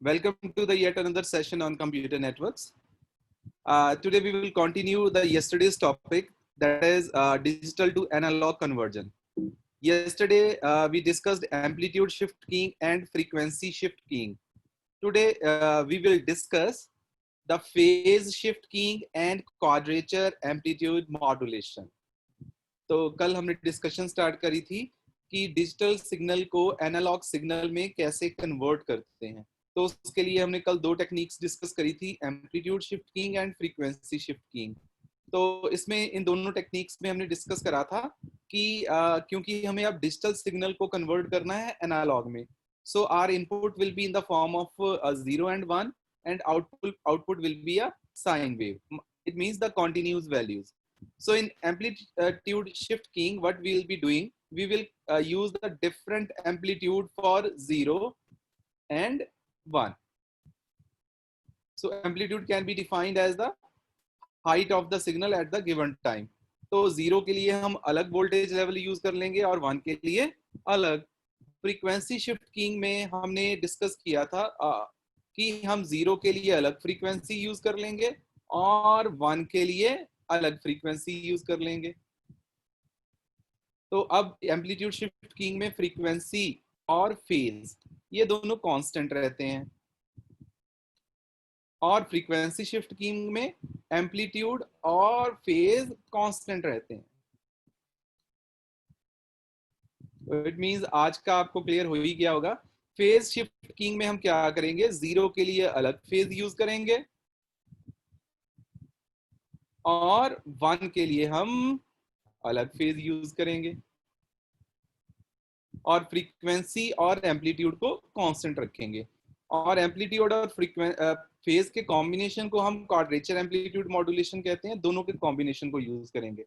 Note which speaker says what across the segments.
Speaker 1: Welcome to the yet another session on computer networks. Today we will continue the yesterday's topic, that is digital to analog conversion. Yesterday we discussed amplitude shift keying and frequency shift keying. Today we will discuss the phase shift keying and quadrature amplitude modulation. तो कल हमने discussion start करी थी कि digital signal को analogue signal में कैसे convert करते हैं। तो उसके लिए हमने कल दो टेक्निक्स डिस्कस करी थी, amplitude shift keying and frequency shift keying. तो इसमें इन दोनों टेक्निक्स में हमने डिस्कस करा था कि क्योंकि हमें अब डिजिटल सिग्नल को कन्वर्ट करना है एनालॉग में, so our input will be in the form of 0 and 1 and output will be a sine wave. It means the continuous values. So in amplitude shift keying, what we will be doing, we will use the different amplitude for 0 and 1. So amplitude can be defined as the height of the signal at the given time. तो 0 के लिए हम अलग voltage level use कर लेंगे और 1 के लिए अलग। फ्रीक्वेंसी शिफ्ट कीइंग में हमने डिस्कस किया था कि हम 0 के लिए अलग फ्रीक्वेंसी यूज कर लेंगे और 1 के लिए अलग फ्रीक्वेंसी यूज कर लेंगे। तो अब एम्पलीट्यूड शिफ्ट कीइंग में फ्रीक्वेंसी और फेज ये दोनों कांस्टेंट रहते हैं और फ्रीक्वेंसी शिफ्ट कीइंग में एम्पलीट्यूड और फेज कांस्टेंट रहते हैं। तो इट मींस आज का आपको क्लियर हो ही गया होगा। फेज शिफ्ट कीइंग में हम क्या करेंगे, 0 के लिए अलग फेज यूज करेंगे और 1 के लिए हम अलग फेज यूज करेंगे और फ्रीक्वेंसी और एम्पलीट्यूड को कांस्टेंट रखेंगे। और एम्पलीट्यूड और फेज के कॉम्बिनेशन को हम क्वाड्रेचर एम्पलीट्यूड मॉड्यूलेशन कहते हैं, दोनों के कॉम्बिनेशन को यूज करेंगे।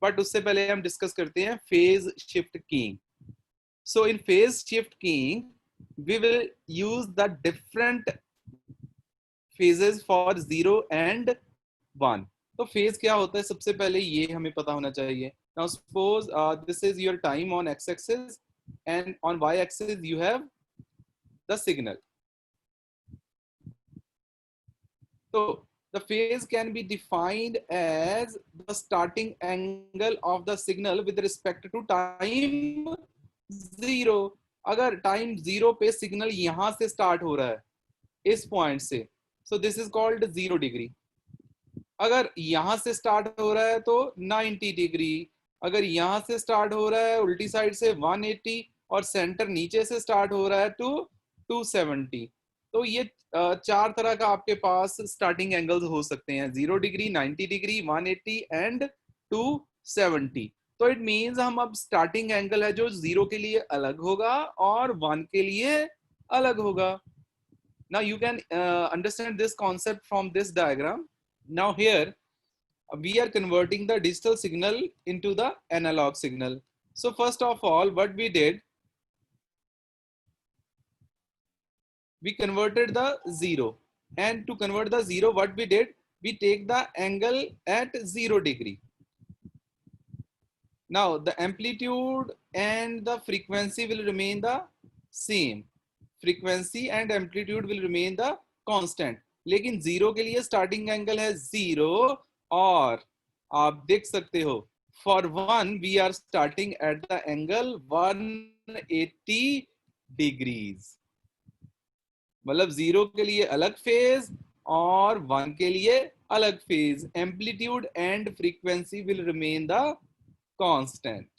Speaker 1: बट उससे पहले हम डिस्कस करते हैं phase shift keying. So in phase shift keying we will use the different phases for 0 and 1। तो फेज क्या होता है, सबसे पहले ये हमें पता होना चाहिए। Now suppose this is your time on x axis and on y axis you have the signal. So the phase can be defined as the starting angle of the signal with respect to time 0। अगर time 0 पे signal यहां से start हो रहा है इस point से, so this is called 0 degree. अगर यहां से स्टार्ट हो रहा है तो 90 डिग्री, अगर यहां से स्टार्ट हो रहा है उल्टी साइड से 180 और सेंटर नीचे से स्टार्ट हो रहा है टू 270। तो ये चार तरह का आपके पास स्टार्टिंग एंगल्स हो सकते हैं, 0 डिग्री, 90 डिग्री, 180 एंड 270। तो इट मींस हम अब स्टार्टिंग एंगल है जो 0 के लिए अलग होगा और 1 के लिए अलग होगा। Now you can understand this concept from this diagram. Now here we are converting the digital signal into the analog signal. So first of all, what we did, we converted the 0, and to convert the 0, what we did, we take the angle at 0 degree. Now the amplitude and the frequency will remain the same. Frequency and amplitude will remain the constant. लेकिन 0 के लिए starting angle है 0 और आप देख सकते हो for 1 we are starting at the angle 180 degrees. मतलब 0 के लिए अलग फेज और 1 के लिए अलग phase. Amplitude and frequency will remain the constant.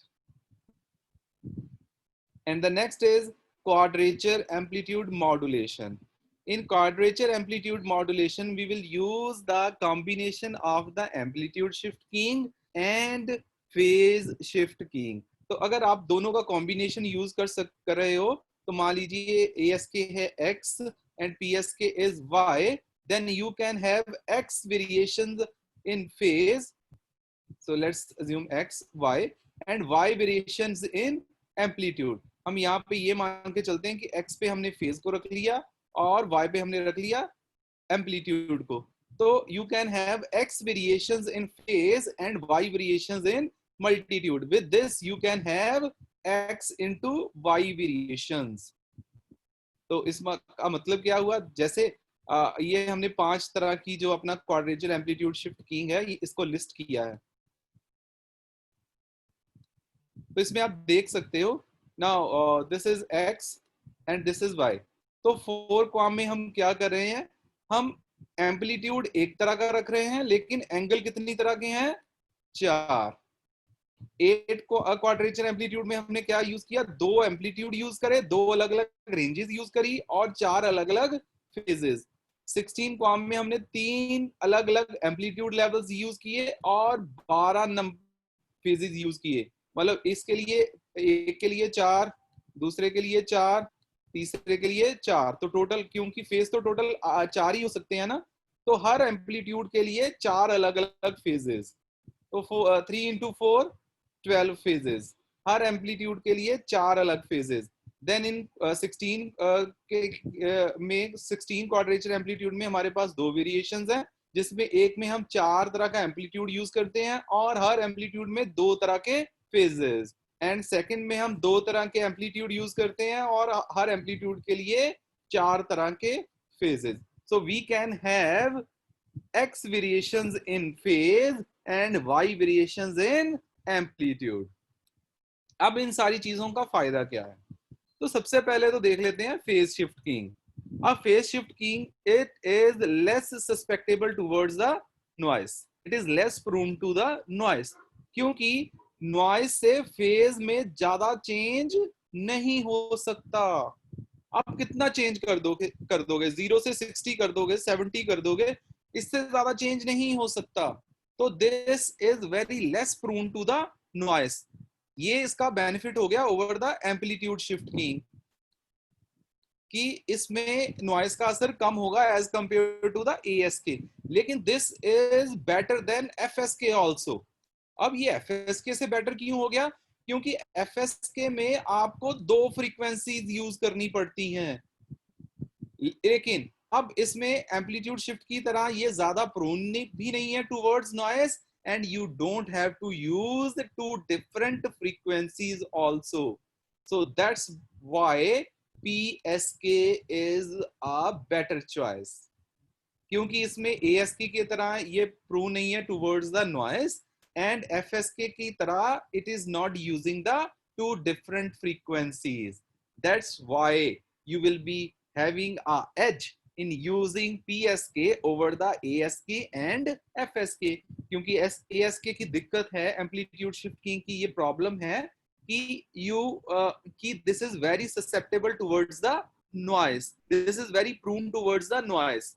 Speaker 1: And the next is quadrature amplitude modulation. In quadrature amplitude modulation, we will use the combination of the amplitude shift keying and phase shift keying. तो अगर आप दोनों का combination use कर रहे हो, तो मान लीजिए ASK है X and PSK is Y, then you can have X variations in phase. So let's assume X, Y and Y variations in amplitude. हम यहाँ पे ये मान के चलते हैं कि x पे हमने फेज को रख लिया और y पे हमने रख लिया एम्पलीट्यूड को। तो you can have x variations in phase and y variations in multitude. With this you can have x into y variations. तो इसका मतलब क्या हुआ, जैसे ये हमने 5 तरह की जो अपना क्वाड्रेचर एम्पलीट्यूड शिफ्ट कीइंग है, इसको लिस्ट किया है। तो इसमें आप देख सकते हो, now this is X and this is Y. तो 4 क्वाम में हम क्या कर रहे हैं, हम एम्पलीट्यूड एक तरह का रख रहे हैं, लेकिन एंगल कितनी तरह के हैं, 4। 8 को क्वाड्रेचर एम्पलीट्यूड में हमने क्या यूज किया, 2 एम्पलीट्यूड यूज करे, 2 अलग अलग रेंजेस यूज करी और 4 अलग अलग फेजेस। 16 क्वाम में हमने 3 अलग अलग एम्पलीट्यूड लेवल्स यूज किए और 12 फेजेस यूज किए। मतलब इसके लिए, एक के लिए 4, दूसरे के लिए 4, तीसरे के लिए 4, तो टोटल, क्योंकि फेज तो टोटल 4 ही हो सकते हैं ना, तो हर एम्पलीट्यूड के लिए 4 अलग अलग फेजेस। तो 3 into 4 12 फेजेस, हर एम्पलीट्यूड के लिए 4 अलग फेजेस। देन इन 16 में 16 क्वाड्रेचर एम्पलीट्यूड में हमारे पास 2 वेरिएशंस हैं, जिसमें एक में हम 4 तरह का एम्पलीट्यूड यूज करते हैं और हर एम्पलीट्यूड में 2 तरह के फेजेस। एंड सेकंड में हम 2 तरह के एम्पलीट्यूड यूज करते हैं और हर एम्पलीट्यूड के लिए 4 तरह के phases. So we can have x variations in phase and y variations in amplitude। अब इन सारी चीजों का फायदा क्या है, तो सबसे पहले तो देख लेते हैं फेज शिफ्ट कीइंग। अब phase shift keying it is less susceptible towards the noise, it is less prone to the noise, क्योंकि नॉइस से फेज में ज्यादा चेंज नहीं हो सकता। आप कितना चेंज कर दोगे 0 से 60 कर दोगे, 70 कर दोगे, इससे ज्यादा चेंज नहीं हो सकता। तो this is very less prone to the noise. ये इसका बेनिफिट हो गया over the amplitude shift keying, कि इसमें नॉइस का असर कम होगा as compare to the ASK. लेकिन this is better than FSK also. अब ये एफएसके से बेटर क्यों हो गया, क्योंकि एफएसके में आपको 2 फ्रीक्वेंसीज यूज करनी पड़ती हैं, लेकिन अब इसमें एम्पलीट्यूड शिफ्ट की तरह ये ज्यादा प्रोन भी नहीं है towards noise, and you don't have to use 2 different frequencies also. So that's why PSK is a better choice, क्योंकि इसमें एएसके की तरह ये प्रोन नहीं है towards the noise, and FSK की तरह it is not using the 2 different frequencies. That's why you will be having a edge in using PSK over the ASK and FSK, क्योंकि ASK की दिक्कत है, एम्पलीट्यूड शिफ्ट की ये problem है कि this is very susceptible towards the noise, this is very prone towards the noise।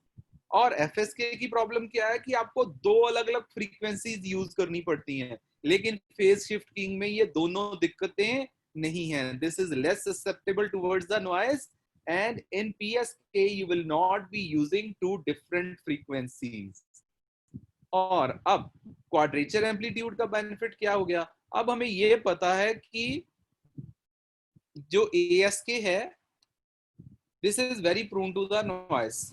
Speaker 1: और FSK की प्रॉब्लम क्या है कि आपको 2 अलग अलग फ्रीक्वेंसीज यूज करनी पड़ती हैं, लेकिन फेज शिफ्ट कीइंग में ये दोनों दिक्कतें नहीं है। This is less susceptible towards the noise, and in PSK you will not be using 2 different frequencies. और अब क्वाड्रेचर एम्पलीट्यूड का बेनिफिट क्या हो गया, अब हमें ये पता है कि जो एएसके है this is very prone to the noise,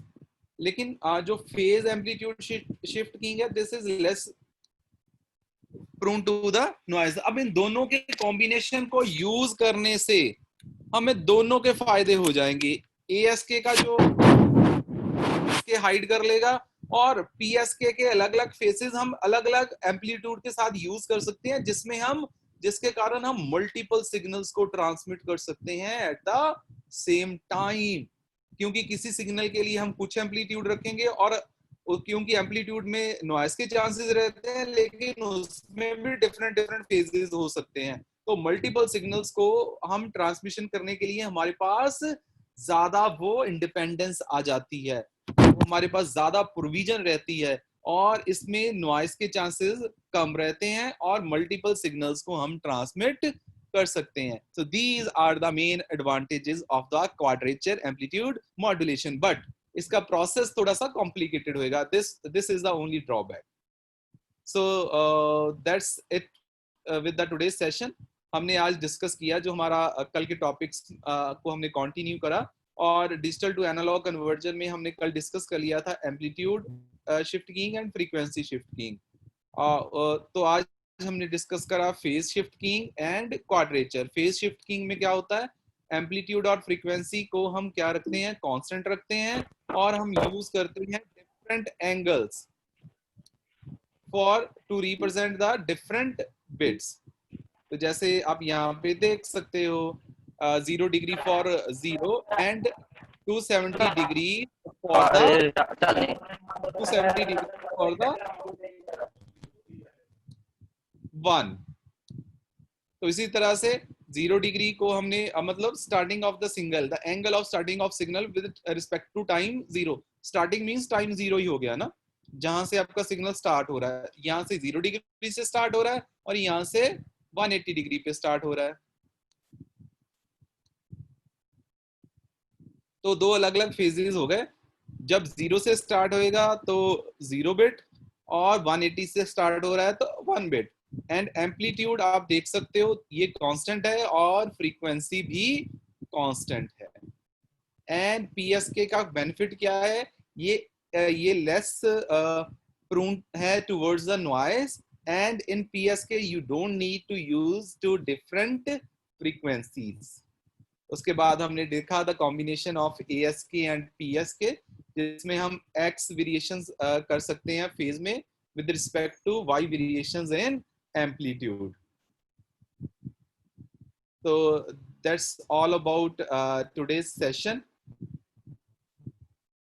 Speaker 1: लेकिन जो फेज एम्पलीट्यूड शिफ्ट कीइंग है this is less prone to the noise. अब इन दोनों के कॉम्बिनेशन को यूज करने से हमें दोनों के फायदे हो जाएंगे। एएसके का जो के हाइड कर लेगा, और पीएसके के अलग अलग फेसेस हम अलग अलग एम्पलीट्यूड के साथ यूज कर सकते हैं, जिसके कारण हम मल्टीपल सिग्नल्स को ट्रांसमिट कर सकते हैं एट द सेम टाइम। क्योंकि किसी सिग्नल के लिए हम कुछ एम्पलीट्यूड रखेंगे, और क्योंकि एम्पलीट्यूड में नॉइस के चांसेस रहते हैं, लेकिन उसमें भी डिफरेंट डिफरेंट फेजेस हो सकते हैं। तो मल्टीपल सिग्नल्स को हम ट्रांसमिशन करने के लिए हमारे पास ज्यादा वो इंडिपेंडेंस आ जाती है, हमारे पास ज्यादा प्रोविजन रहती है, और इसमें नॉइस के चांसेस कम रहते हैं, और मल्टीपल सिग्नल्स को हम ट्रांसमिट कर सकते हैं। So these are the main advantages of the quadrature amplitude modulation, but इसका प्रोसेस थोड़ा सा कॉम्प्लिकेटेड होगा। this is the only drawback. So that's it with the today's session। हमने आज डिस्कस किया जो हमारा कल के टॉपिक्स को हमने कंटिन्यू करा, और डिजिटल टू एनालॉग कन्वर्जन में हमने कल डिस्कस कर लिया था amplitude shift keying and frequency shift keying. तो आज हमने डिस्कस करा phase shift keying and quadrature. Phase shift keying में क्या होता है, एम्पलीट्यूड और फ्रीक्वेंसी को हम क्या रखते हैं, कांस्टेंट रखते हैं, और हम यूज करते हैं different angles for to represent the different bits. तो जैसे आप यहाँ पे देख सकते हो 0 degree for 0 and 270 degree for the 270 degree for the 1। तो इसी तरह से 0 डिग्री को हमने मतलब starting of the signal, the angle of starting of signal with respect to time 0। Starting means time 0 ही हो गया ना, जहां से आपका सिग्नल स्टार्ट हो रहा है, यहाँ से 0 डिग्री से स्टार्ट हो रहा है और यहाँ से 180 डिग्री पे स्टार्ट हो रहा है। तो दो अलग अलग फेजेस हो गए। जब 0 से स्टार्ट होएगा तो 0 बिट, और 180 से स्टार्ट हो रहा है तो 1 बिट। एंड एम्पलीट्यूड आप देख सकते हो ये कांस्टेंट है और फ्रीक्वेंसी भी कांस्टेंट है। एंड पीएसके का बेनिफिट क्या है, ये लेस प्रून है towards the noise, and in PSK you don't need to use two different frequencies. उसके बाद हमने देखा the combination of ASK and PSK, जिसमें हम एक्स वेरिएशंस कर सकते हैं फेज में with respect to y variations in amplitude. So that's all about today's session.